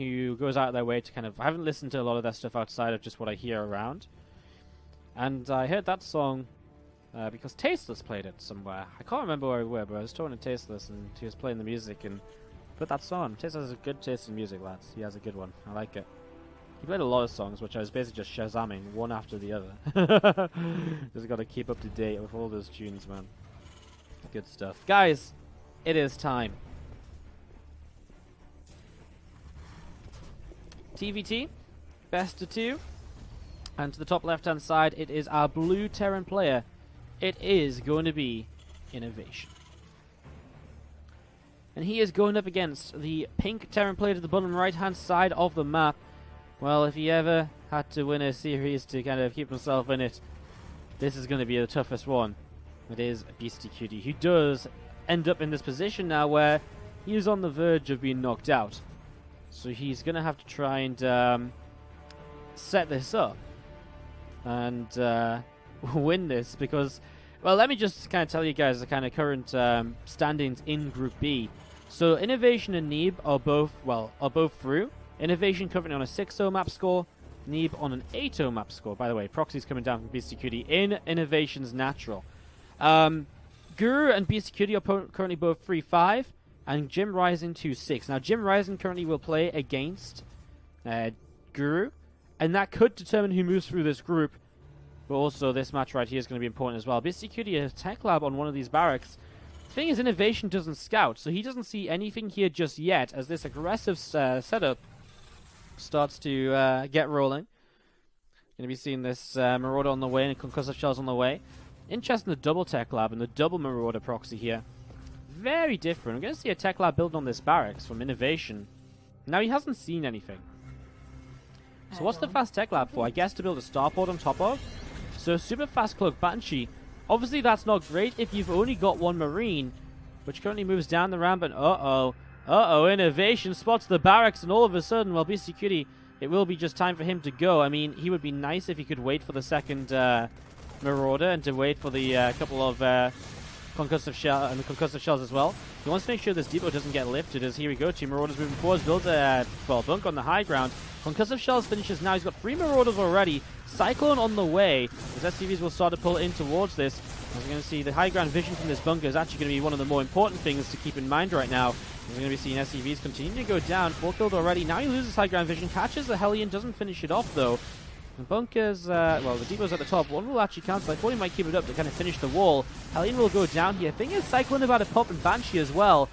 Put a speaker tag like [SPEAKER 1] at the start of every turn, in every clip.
[SPEAKER 1] who goes out of their way to kind of... I haven't listened to a lot of their stuff outside of just what I hear around. And I heard that song because Tasteless played it somewhere. I can't remember where we were, but I was talking to Tasteless and he was playing the music and put that song. Tasteless has a good taste in music, lads. He has a good one. I like it. He played a lot of songs, which I was basically just shazamming one after the other. Just got to keep up to date with all those tunes, man. Good stuff. Guys, it is time. TvT, best of 2. And to the top left-hand side, it is our blue Terran player. It is going to be INnoVation. And he is going up against the pink Terran player to the bottom right-hand side of the map. Well, if he ever had to win a series to kind of keep himself in it, this is going to be the toughest one. It is Beastyqt, who does end up in this position now where he is on the verge of being knocked out. So he's going to have to try and set this up and win this because, well, let me just kind of tell you guys the kind of current standings in Group B. So INnoVation and Neeb are both through. INnoVation currently on a 6-0 map score, Neeb on an 8-0 map score. By the way, proxies coming down from Beastyqt in INnoVation's natural. Guru and Beastyqt are currently both 3-5, and Jim Rising 2-6. Now, Jim Rising currently will play against Guru, and that could determine who moves through this group. But also, this match right here is going to be important as well. Beastyqt has Tech Lab on one of these barracks. The thing is, INnoVation doesn't scout, so he doesn't see anything here just yet as this aggressive setup starts to get rolling. Going to be seeing this Marauder on the way and concussive shells on the way. Interesting, the double Tech Lab and the double Marauder proxy here. Very different. We're going to see a Tech Lab build on this barracks from INnoVation. Now, he hasn't seen anything. So what's the fast Tech Lab for? I guess to build a starport on top of. So super fast cloak Banshee. Obviously, that's not great if you've only got one Marine, which currently moves down the ramp, and INnoVation spots the barracks, and all of a sudden, well, Beastyqt, it will be just time for him to go. I mean, he would be nice if he could wait for the second Marauder and to wait for the couple of concussive shells as well. He wants to make sure this depot doesn't get lifted, as here we go, 2 Marauders moving forwards, build a bunk on the high ground. Concussive shells finishes now. He's got 3 Marauders already. Cyclone on the way. As SCVs will start to pull in towards this. As we're going to see, the high ground vision from this bunker is actually going to be one of the more important things to keep in mind right now. We're going to be seeing SCVs continue to go down. 4 killed already. Now he loses high ground vision. Catches the Hellion. Doesn't finish it off though. The bunkers, well, the depot's at the top. One will actually cancel. I thought he might keep it up to kind of finish the wall. Hellion will go down here. Thing is, Cyclone about to pop and Banshee as well.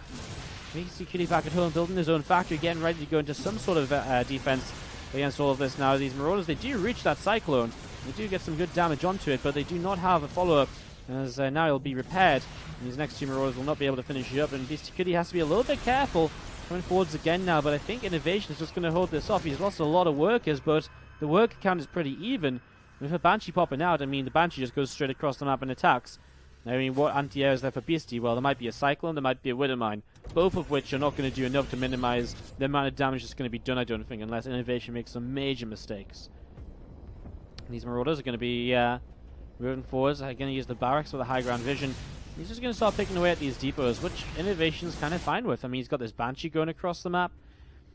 [SPEAKER 1] Beastyqt back at home, building his own factory, getting ready to go into some sort of defense against all of this. Now, these Marauders, they do reach that Cyclone. They do get some good damage onto it, but they do not have a follow-up, as now it'll be repaired. And these next 2 Marauders will not be able to finish it up, and Beastyqt has to be a little bit careful coming forwards again now, but I think INnoVation is just going to hold this off. He's lost a lot of workers, but the worker count is pretty even. With a Banshee popping out, I mean, the Banshee just goes straight across the map and attacks. I mean, what anti-air is there for Beastie? Well, there might be a Cyclone, there might be a Widowmine, both of which are not going to do enough to minimize the amount of damage that's going to be done, I don't think, unless INnoVation makes some major mistakes. And these Marauders are going to be moving forwards. They're going to use the barracks with a high ground vision. He's just going to start picking away at these depots, which INnoVation's kind of fine with. I mean, he's got this Banshee going across the map.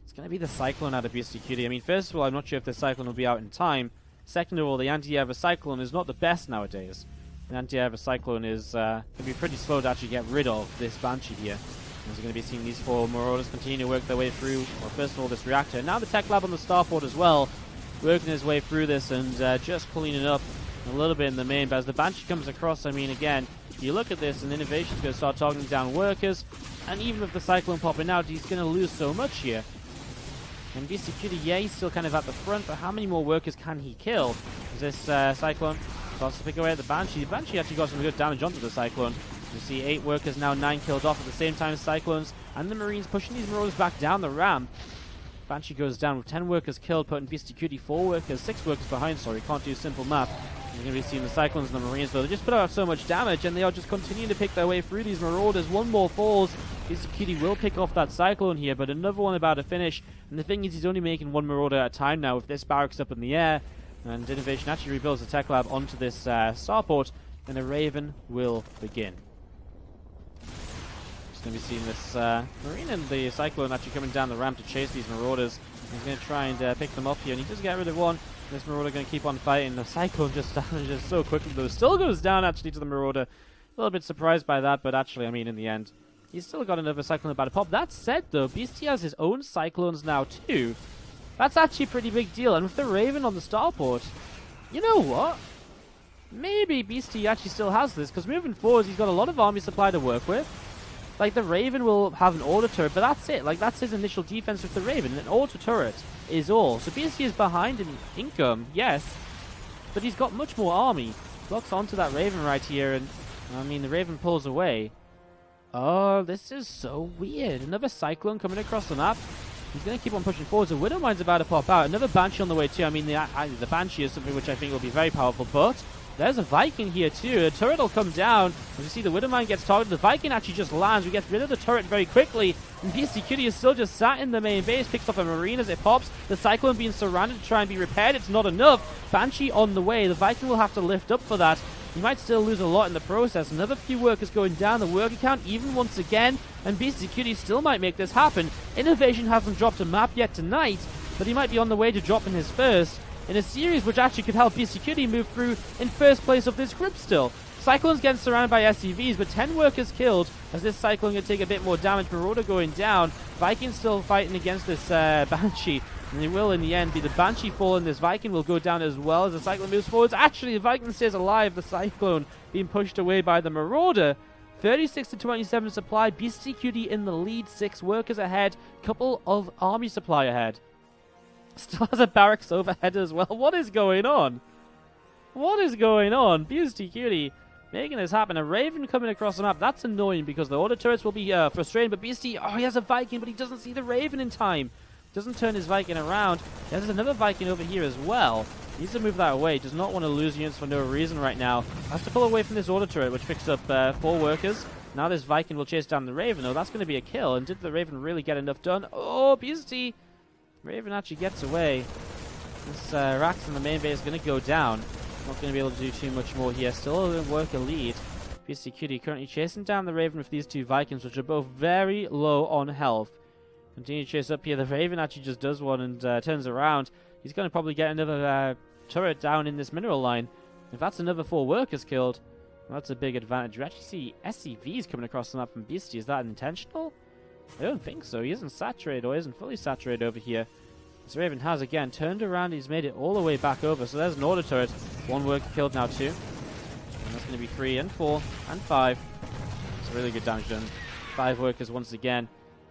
[SPEAKER 1] It's going to be the Cyclone out of Beastyqt. I mean, first of all, I'm not sure if the Cyclone will be out in time. Second of all, the anti-air of a Cyclone is not the best nowadays. The anti-air of a Cyclone is going to be pretty slow to actually get rid of this Banshee here. As we're going to be seeing these 4 Marauders continue to work their way through, well, first of all, this reactor. Now the Tech Lab on the starport as well, working his way through this and just cleaning up a little bit in the main. But as the Banshee comes across, I mean, again, you look at this and INnoVation's going to start targeting down workers. And even with the Cyclone popping out, he's going to lose so much here. And Beastyqt, yeah, he's still kind of at the front, but how many more workers can he kill? Is this Cyclone starts to pick away at the Banshee. The Banshee actually got some good damage onto the Cyclone. You see 8 workers now, 9 killed off at the same time as Cyclones. And the Marines pushing these Marauders back down the ramp. Banshee goes down with 10 workers killed, putting Beastyqt 6 workers behind, sorry, can't do simple math. You're going to be seeing the Cyclones and the Marines, though. They just put out so much damage, and they are just continuing to pick their way through these Marauders. One more falls. Beastyqt will pick off that Cyclone here, but another one about to finish. And the thing is, he's only making 1 Marauder at a time now with this barracks up in the air. And INnoVation actually rebuilds the Tech Lab onto this starport, and the Raven will begin. Just going to be seeing this Marine and the Cyclone actually coming down the ramp to chase these Marauders. He's going to try and pick them up here, and he does get rid of one. This Marauder going to keep on fighting. The Cyclone just damages so quickly, though. Still goes down, actually, to the Marauder. A little bit surprised by that, but actually, I mean, in the end, he's still got another Cyclone about to pop. That said, though, Beasty has his own Cyclones now, too. That's actually a pretty big deal. And with the Raven on the starport, you know what? Maybe Beasty actually still has this, because moving forwards, he's got a lot of army supply to work with. Like, the Raven will have an auto turret, but that's it. Like, that's his initial defense with the Raven. An auto turret is all. So Beasty is behind in income, yes, but he's got much more army. Locks onto that Raven right here, and, I mean, the Raven pulls away. Oh, this is so weird. Another Cyclone coming across the map. He's going to keep on pushing forward. So Widowmine's about to pop out. Another Banshee on the way, too. I mean, the Banshee is something which I think will be very powerful, but there's a Viking here, too. A turret will come down. As you see, the Widowmine gets targeted. The Viking actually just lands. We get rid of the turret very quickly. And Beastyqt is still just sat in the main base. Picks up a Marine as it pops. The Cyclone being surrounded to try and be repaired. It's not enough. Banshee on the way. The Viking will have to lift up for that. He might still lose a lot in the process. Another few workers going down. The worker count even once again. And Beastyqt still might make this happen. INnoVation hasn't dropped a map yet tonight, but he might be on the way to dropping his first in a series which actually could help Beastyqt move through in first place of this group still. Cyclone's getting surrounded by SCVs, but 10 workers killed as this Cyclone can take a bit more damage. Marauder going down. Viking still fighting against this Banshee. And it will, in the end, be the Banshee falling. This Viking will go down as well as the Cyclone moves forwards. Actually, the Viking stays alive. The Cyclone being pushed away by the Marauder. 36 to 27 supply. Beastyqt in the lead. 6 workers ahead. Couple of army supply ahead. Still has a barracks overhead as well. What is going on? What is going on? Beastyqt making this happen. A Raven coming across the map. That's annoying because the auto turrets will be frustrating. But Beasty, oh, he has a Viking, but he doesn't see the Raven in time. Doesn't turn his Viking around. There's another Viking over here as well. Needs to move that away. Does not want to lose units for no reason right now. Has to pull away from this auto turret, which picks up 4 workers. Now this Viking will chase down the Raven. Oh, that's going to be a kill. And did the Raven really get enough done? Oh, Beasty. Raven actually gets away. This Rax in the main base is going to go down. Not going to be able to do too much more here. Still a worker lead. Beastyqt currently chasing down the Raven with these 2 Vikings, which are both very low on health. Continue to chase up here. The Raven actually just does one and turns around. He's going to probably get another turret down in this mineral line. If that's another 4 workers killed, well, that's a big advantage. You actually see SCVs coming across the map from Beasty. Is that intentional? I don't think so. He isn't saturated or isn't fully saturated over here. This Raven has, again, turned around. He's made it all the way back over. So there's an auto turret. 1 worker killed now, 2. And that's going to be 3 and 4 and 5. It's really good damage done. 5 workers once again.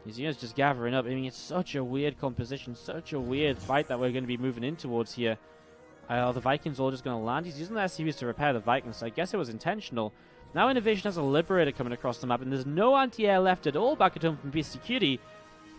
[SPEAKER 1] These units just gathering up. I mean, it's such a weird composition, such a weird fight that we're going to be moving in towards here. The Vikings all just going to land. He's using the SCVs to repair the Vikings, so I guess it was intentional. Now INnoVation has a Liberator coming across the map, and there's no anti-air left at all back at home from Beastyqt.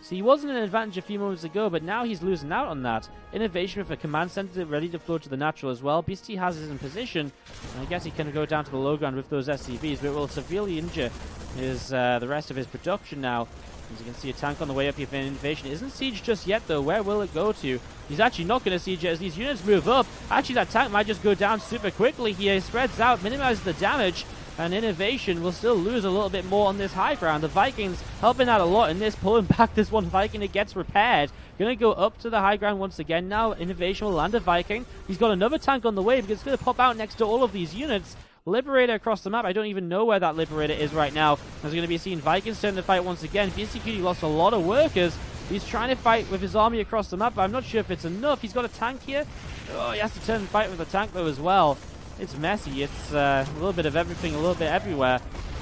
[SPEAKER 1] So he wasn't an advantage a few moments ago, but now he's losing out on that. INnoVation with a command center ready to flow to the natural as well. Beasty has his in position, and I guess he can go down to the low ground with those SCVs, but it will severely injure the rest of his production now. As you can see, a tank on the way up here for INnoVation. Isn't siege just yet, though. Where will it go to? He's actually not going to siege it as these units move up. Actually, that tank might just go down super quickly here. He spreads out, minimizes the damage, and INnoVation will still lose a little bit more on this high ground. The Vikings helping out a lot in this, pulling back this one Viking. It gets repaired. Going to go up to the high ground once again. Now INnoVation will land a Viking. He's got another tank on the way because it's going to pop out next to all of these units. Liberator across the map. I don't even know where that Liberator is right now. There's going to be seeing Vikings turn to fight once again. Beastyqt lost a lot of workers. He's trying to fight with his army across the map, but I'm not sure if it's enough. He's got a tank here. Oh, he has to turn and fight with the tank, though, as well. It's messy. It's a little bit of everything, a little bit everywhere.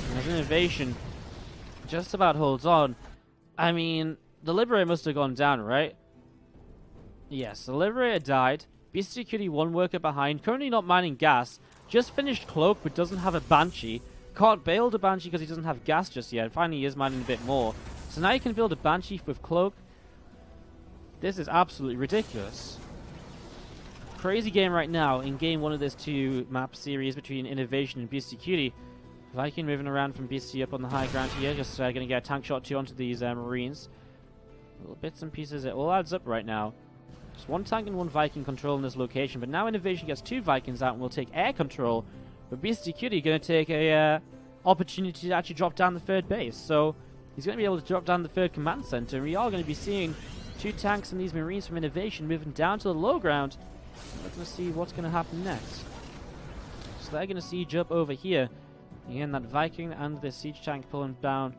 [SPEAKER 1] And there's INnoVation just about holds on. I mean, the Liberator must have gone down, right? Yes, the Liberator died. Beastyqt 1 worker behind. Currently not mining gas. Just finished Cloak, but doesn't have a Banshee. Can't build a Banshee because he doesn't have gas just yet. Finally, he is mining a bit more. So now you can build a Banshee with Cloak. This is absolutely ridiculous. Crazy game right now in game 1 of this 2-map series between INnoVation and Beastyqt. Viking moving around from Beasty up on the high ground here. Just going to get a tank shot 2 onto these Marines. Little bits and pieces. It all adds up right now. Just 1 tank and 1 Viking controlling this location, but now INnoVation gets 2 Vikings out and will take air control. But Beastyqt going to take a opportunity to actually drop down the 3rd base. So he's going to be able to drop down the 3rd command center. We are going to be seeing 2 tanks and these Marines from INnoVation moving down to the low ground. We're going to see what's going to happen next. So they're going to siege up over here. Again, that Viking and the siege tank pulling down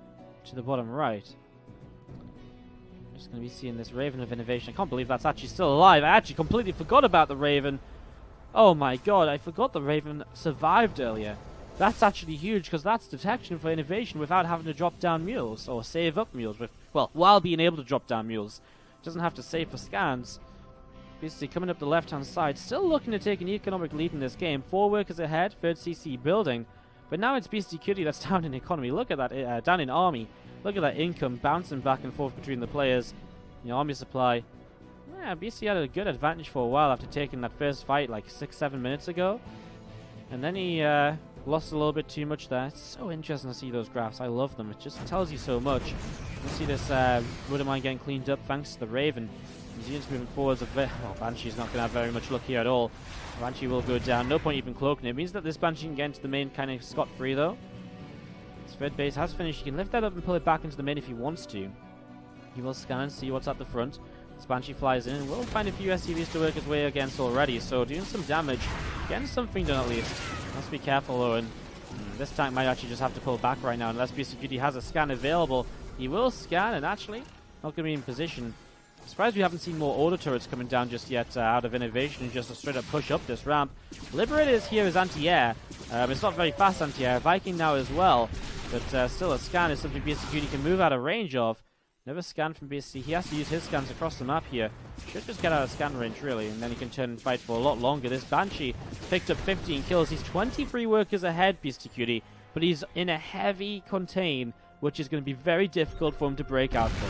[SPEAKER 1] to the bottom right. Just going to be seeing this Raven of INnoVation. I can't believe that's actually still alive. I actually completely forgot about the Raven. Oh my god, I forgot the Raven survived earlier. That's actually huge, because that's detection for INnoVation without having to drop down mules, or save up mules, with, well, while being able to drop down mules. Doesn't have to save for scans. Basically coming up the left-hand side, still looking to take an economic lead in this game. 4 workers ahead, 3rd CC building. But now it's Beastyqt that's down in economy. Look at that, down in army. Look at that income bouncing back and forth between the players. The army supply. Yeah, BC had a good advantage for a while after taking that first fight like 6-7 minutes ago. And then he lost a little bit too much there. It's so interesting to see those graphs. I love them. It just tells you so much. You see this wood of mine getting cleaned up thanks to the Raven. His units moving forwards. Well, Banshee's not going to have very much luck here at all. Banshee will go down. No point even cloaking it. It means that this Banshee can get into the main kind of scot-free though. His third base has finished. He can lift that up and pull it back into the main if he wants to. He will scan and see what's at the front. This Banshee flies in and we'll find a few SCVs to work his way against already. So doing some damage. Getting something done at least. Must be careful though, and this tank might actually just have to pull back right now unless Beastyqt has a scan available. He will scan and actually not going to be in position. I'm surprised we haven't seen more auto turrets coming down just yet out of INnoVation and just a straight up push up this ramp. Liberator is here as anti-air. It's not very fast anti-air. Viking now as well, but still a scan is something Beastyqt can move out of range of. Never scan from BSC. He has to use his scans across the map here. Should just get out of scan range, really, and then he can turn and fight for a lot longer. This Banshee picked up 15 kills. He's 23 workers ahead, Beastyqt, but he's in a heavy contain, which is going to be very difficult for him to break out from.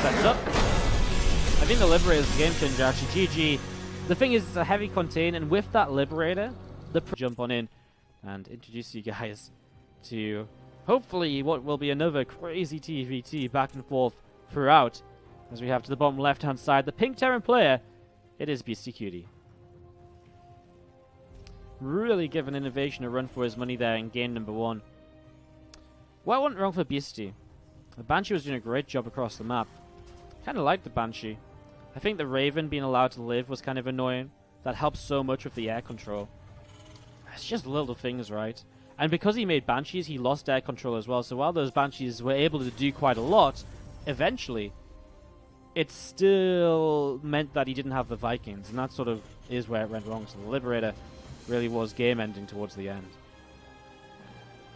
[SPEAKER 1] Sets up. I think the Liberator is a game changer, actually. GG. The thing is, it's a heavy contain, and with that Liberator, the jump on in and introduce you guys to hopefully what will be another crazy TvT back and forth throughout. As we have to the bottom left-hand side, the pink Terran player, it is Beastyqt. Really giving INnoVation a run for his money there in game number 1. What went wrong for Beasty? The Banshee was doing a great job across the map. Kind of like the Banshee. I think the Raven being allowed to live was kind of annoying. That helps so much with the air control. It's just little things, right? And because he made Banshees, he lost air control as well. So while those Banshees were able to do quite a lot, eventually, it still meant that he didn't have the Vikings. And that sort of is where it went wrong. So the Liberator really was game-ending towards the end.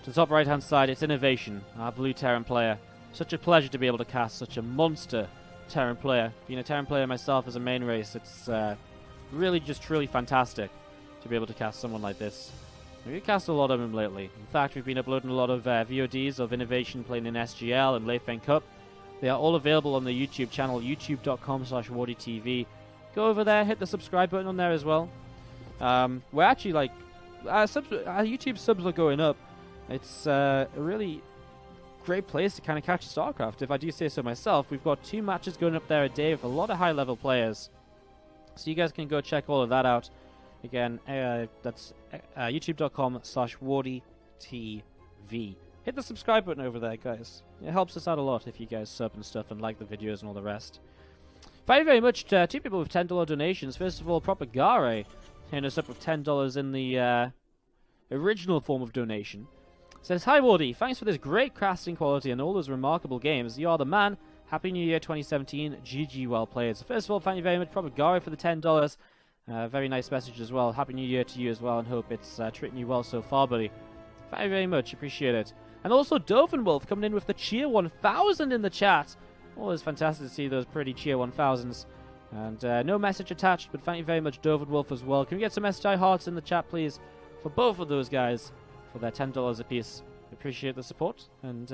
[SPEAKER 1] To the top right-hand side, it's INnoVation, our blue Terran player. Such a pleasure to be able to cast such a monster Terran player. Being a Terran player myself as a main race, it's really just truly fantastic to be able to cast someone like this. We've cast a lot of him lately. In fact, we've been uploading a lot of VODs of INnoVation playing in SGL and Leifeng Cup. They are all available on the YouTube channel, youtube.com/WardiTV. Go over there, hit the subscribe button on there as well. We're actually like, our YouTube subs are going up. It's a really great place to kind of catch StarCraft, if I do say so myself. We've got 2 matches going up there a day with a lot of high-level players. So you guys can go check all of that out. Again, that's youtube.com/WardiTV. Hit the subscribe button over there, guys. It helps us out a lot if you guys sub and stuff and like the videos and all the rest. Thank you very much to 2 people with $10 donations. First of all, Propagare hitting us up with $10 in the original form of donation. Says, "Hi Wardy, thanks for this great casting quality and all those remarkable games. You are the man. Happy New Year 2017. GG, well played." So first of all, thank you very much, Propagare, for the $10. Very nice message as well. Happy New Year to you as well, and hope it's treating you well so far, buddy. Thank you very much. Appreciate it. And also, Dovenwolf coming in with the Cheer 1000 in the chat. Always fantastic to see those pretty Cheer 1000s. And no message attached, but thank you very much, Dovenwolf, as well. Can we get some STI hearts in the chat, please, for both of those guys for their $10 apiece? Appreciate the support, and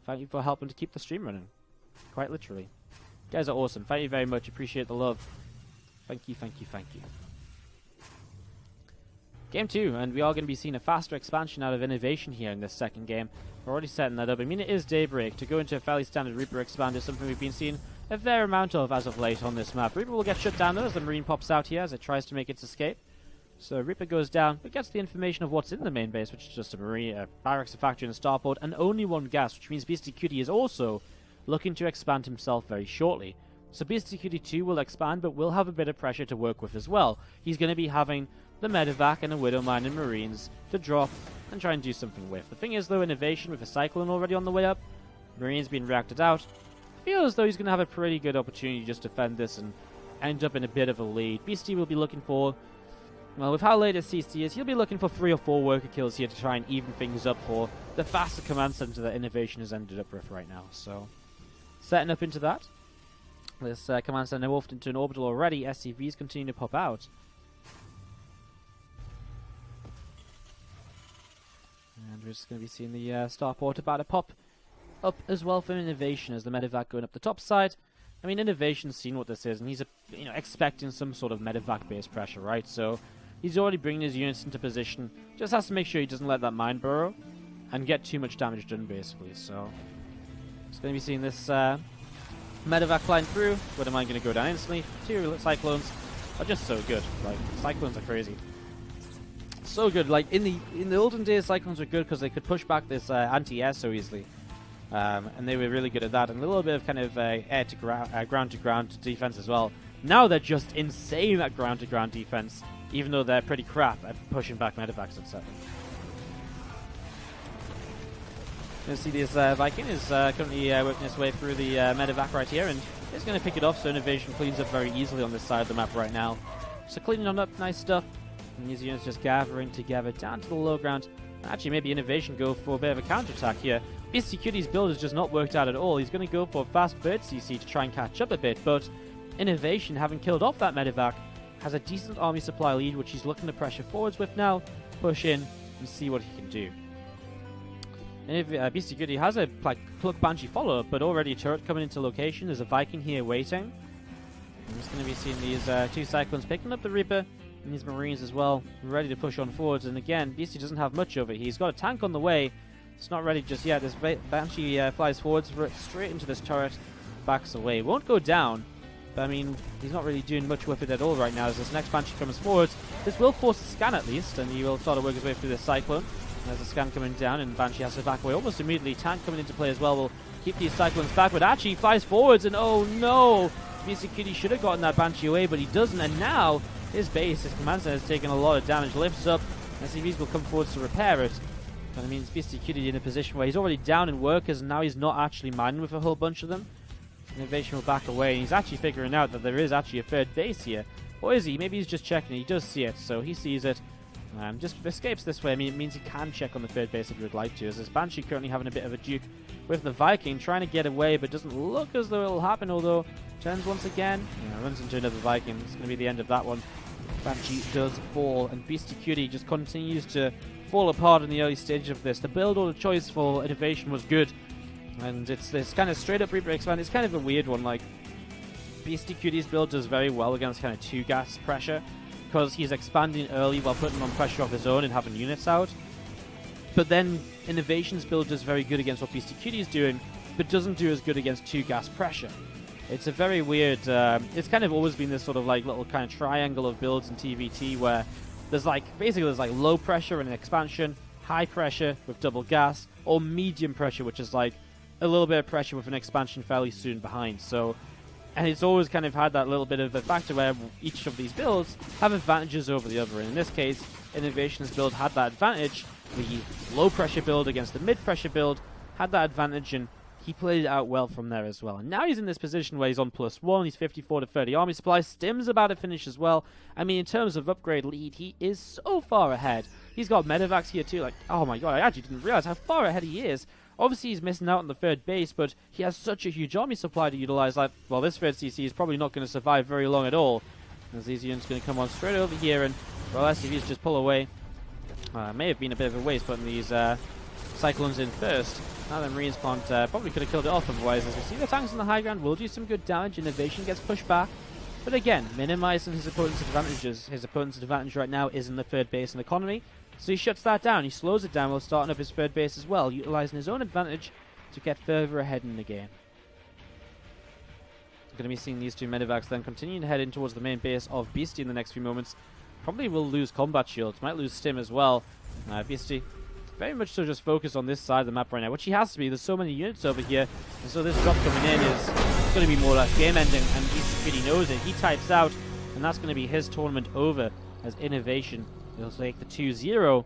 [SPEAKER 1] thank you for helping to keep the stream running. Quite literally. You guys are awesome. Thank you very much. Appreciate the love. Thank you, thank you, thank you. Game 2, and we are going to be seeing a faster expansion out of INnoVation here in this second game. We're already setting that up. I mean, it is Daybreak. To go into a fairly standard Reaper expand is something we've been seeing a fair amount of as of late on this map. Reaper will get shut down though as the Marine pops out here as it tries to make its escape. So Reaper goes down, but gets the information of what's in the main base, which is just a Marine, barracks, a factory, and a starport, and only 1 gas, which means Beastyqt is also looking to expand himself very shortly. So Beastyqt 2 will expand, but will have a bit of pressure to work with as well. He's going to be having the medevac and a Widowmine and Marines to drop and try and do something with. The thing is, though, INnoVation with a Cyclone already on the way up, Marines being reacted out, I feel as though he's going to have a pretty good opportunity to just defend this and end up in a bit of a lead. Beastie will be looking for, well, with how late his CC is, he'll be looking for 3 or 4 worker kills here to try and even things up for the faster command center that INnoVation has ended up with right now. So, setting up into that. This command center morphed into an orbital already. SCVs continue to pop out. And we're just going to be seeing the starport about to pop up as well for INnoVation as the medevac going up the top side. I mean, INnoVation's seen what this is, and he's expecting some sort of medevac-based pressure, right? So he's already bringing his units into position. Just has to make sure he doesn't let that mine burrow and get too much damage done, basically. So it's going to be seeing this medevac flying through. What am I going to go down instantly? 2 cyclones are just so good. Like, cyclones are crazy. So good. Like in the olden days, cyclones were good because they could push back this anti-air so easily. And they were really good at that, and a little bit of kind of air to ground to ground defense as well. Now they're just insane at ground to ground defense, even though they're pretty crap at pushing back medevacs, etc. You see this Viking is currently working his way through the medevac right here, and it's going to pick it off, so INnoVation cleans up very easily on this side of the map right now. So cleaning on up, nice stuff, and these units just gathering together down to the low ground. Actually, maybe INnoVation go for a bit of a counterattack here. Beastyqt's build has just not worked out at all. He's going to go for a fast bird CC to try and catch up a bit, but INnoVation, having killed off that medevac, has a decent army supply lead, which he's looking to pressure forwards with now, push in, and see what he can do. And if Beastyqt has a plug Banshee follow-up, but already a turret coming into location. There's a Viking here waiting. I'm just going to be seeing these 2 Cyclones picking up the Reaper, and these Marines as well, ready to push on forwards. And again, Beastie doesn't have much of it. He's got a tank on the way. It's not ready just yet. This Banshee flies forwards straight into this turret, backs away. Won't go down, but I mean, he's not really doing much with it at all right now as this next Banshee comes forwards. This will force a scan at least, and he will start to work his way through this Cyclone. There's a scan coming down, and Banshee has to back away almost immediately. Tank coming into play as well will keep these Cyclones back, but actually he flies forwards, and oh no! Beastyqt should have gotten that Banshee away, but he doesn't, and now his base, his command center, has taken a lot of damage. Lifts up, SCVs will come forwards to repair it. But I mean, Beastyqt in a position where he's already down in workers, and now he's not actually mining with a whole bunch of them. INnoVation will back away, and he's actually figuring out that there is actually a third base here. Or is he? Maybe he's just checking. He does see it, so he sees it. Just escapes this way. I mean, it means he can check on the third base if he would like to. As this Banshee currently having a bit of a duke with the Viking, trying to get away, but doesn't look as though it'll happen, although turns once again. Runs into another Viking. It's going to be the end of that one. Banshee does fall, and Beastyqt just continues to fall apart in the early stage of this. The build order choice for INnoVation was good, and it's this kind of straight up Reaper expand. It's kind of a weird one. Like, Beastyqt's build does very well against kind of 2 gas pressure, because he's expanding early while putting on pressure of his own and having units out. But then INnoVation's build does very good against what Beastyqt is doing, but doesn't do as good against 2 gas pressure. It's a very weird, it's kind of always been this sort of like little kind of triangle of builds in TvT where there's like, basically there's like low pressure and an expansion, high pressure with double gas, or medium pressure, which is like a little bit of pressure with an expansion fairly soon behind. So, and it's always kind of had that little bit of a factor where each of these builds have advantages over the other. And in this case, INnoVation's build had that advantage. The low pressure build against the mid pressure build had that advantage, and he played it out well from there as well. And now he's in this position where he's on +1. He's 54 to 30 army supply. Stim's about to finish as well. I mean, in terms of upgrade lead, he is so far ahead. He's got medevacs here too. Like, oh my god, I actually didn't realize how far ahead he is. Obviously, he's missing out on the third base, but he has such a huge army supply to utilize. Like, well, this third CC is probably not going to survive very long at all, as these units are going to come on straight over here, and well, SCVs just pull away. May have been a bit of a waste putting these Cyclones in first. Now the Marines can't, probably could have killed it off otherwise. As we see, the tanks on the high ground will do some good damage. INnoVation gets pushed back, but again, minimizing his opponent's advantages. His opponent's advantage right now is in the third base and economy, so he shuts that down. He slows it down while starting up his third base as well, utilizing his own advantage to get further ahead in the game. We're going to be seeing these 2 medevacs then continuing to head in towards the main base of Beastie in the next few moments. Probably will lose combat shields, might lose stim as well. Beastie very much so just focused on this side of the map right now, which he has to be. There's so many units over here, and so this drop coming in is going to be more or less game ending, and Beastyqt knows it. He types out, and that's going to be his tournament over as INnoVation. He'll take the 2-0